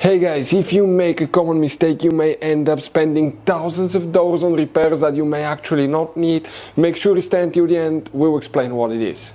Hey guys, if you make a common mistake, you may end up spending thousands of dollars on repairs that you may actually not need. Make sure you stay until the end, we'll explain what it is.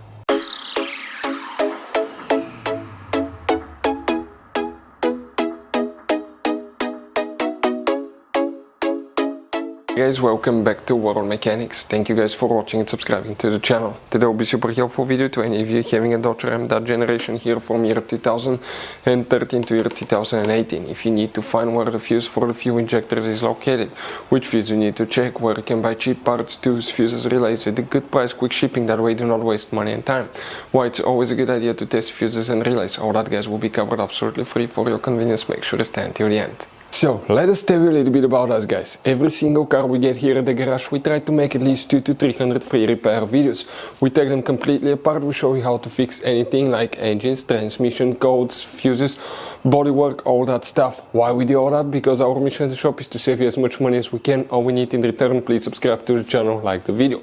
Hey guys, welcome back to World Mechanics. Thank you guys for watching and subscribing to the channel. Today will be a super helpful video to any of you having a Dodge Ram that generation here from year 2013 to year 2018. If you need to find where the fuse for the fuel injectors is located, which fuse you need to check, where you can buy cheap parts, tools, fuses, relays at a good price, quick shipping, that way do not waste money and time. Why it's always a good idea to test fuses and relays. All that guys will be covered absolutely free for your convenience. Make sure to stay until the end. So, let us tell you a little bit about us guys. Every single car we get here at the garage, we try to make at least 200 to 300 free repair videos. We take them completely apart, we show you how to fix anything like engines, transmission, codes, fuses, bodywork, all that stuff. Why we do all that? Because our mission at the shop is to save you as much money as we can. All we need in return, please subscribe to the channel, like the video.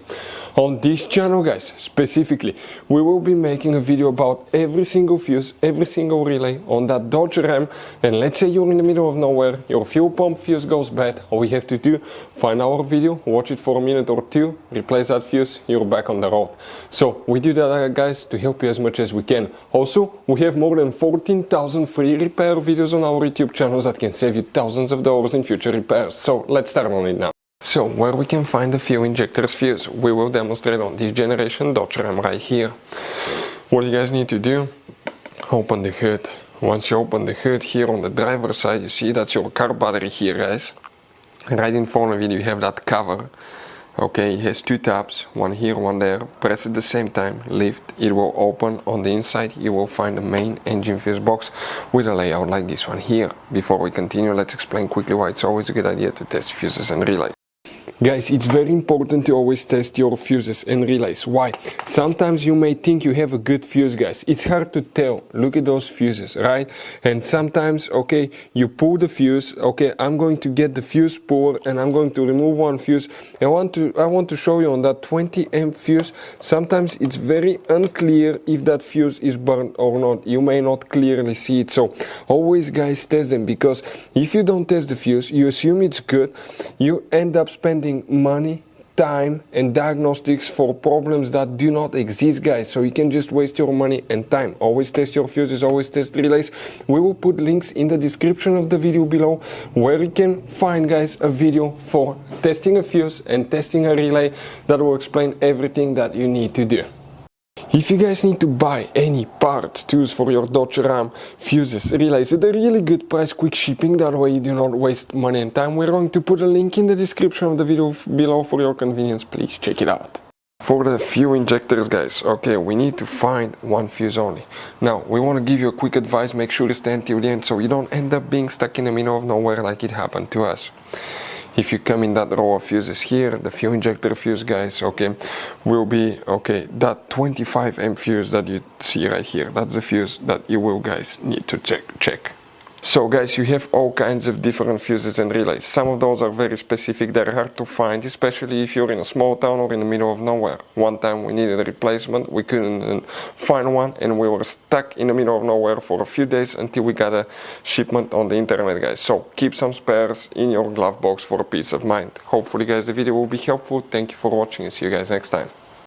On this channel guys, specifically, we will be making a video about every single fuse, every single relay on that Dodge Ram. And let's say you're in the middle of nowhere, your fuel pump fuse goes bad, all we have to do, find our video, watch it for a minute or two, replace that fuse, you're back on the road. So we do that guys to help you as much as we can. Also, we have more than 14,000 free repair videos on our YouTube channels that can save you thousands of dollars in future repairs. So let's start on it now. So, where we can find the fuel injectors fuse, we will demonstrate on this generation Dodge Ram right here. What you guys need to do, open the hood. Once you open the hood here on the driver's side, you see that's your car battery here guys. Right in front of it you have that cover. Okay, it has two tabs, one here, one there. Press at the same time, lift, it will open. On the inside you will find the main engine fuse box with a layout like this one here. Before we continue, let's explain quickly why it's always a good idea to test fuses and relays. Guys, it's very important to always test your fuses and relays. Why? Sometimes you may think you have a good fuse guys. It's hard to tell. Look at those fuses, right? And sometimes, okay, you pull the fuse. Okay, I'm going to get the fuse puller and I'm going to remove one fuse. I want to show you on that 20 amp fuse. Sometimes it's very unclear if that fuse is burned or not. You may not clearly see it. So always guys test them, because if you don't test the fuse, you assume it's good, you end up spending money, time and diagnostics for problems that do not exist guys. So you can just waste your money and time. Always test your fuses, always test relays. We will put links in the description of the video below where you can find guys a video for testing a fuse and testing a relay that will explain everything that you need to do. If you guys need to buy any parts, tools for your Dodge Ram, fuses, relays at a really good price, quick shipping, that way you do not waste money and time, we're going to put a link in the description of the video below for your convenience. Please check it out. For the fuel injectors guys, okay, we need to find one fuse only. Now, we want to give you a quick advice, make sure to stay until the end so you don't end up being stuck in the middle of nowhere like it happened to us. If you come in that row of fuses here, the fuel injector fuse guys, okay, will be, okay, that 25 amp fuse that you see right here, that's the fuse that you will guys need to check. So guys, you have all kinds of different fuses and relays. Some of those are very specific, they're hard to find, especially if you're in a small town or in the middle of nowhere. One time we needed a replacement, we couldn't find one and we were stuck in the middle of nowhere for a few days until we got a shipment on the internet guys. So keep some spares in your glove box for a peace of mind. Hopefully guys the video will be helpful. Thank you for watching and see you guys next time.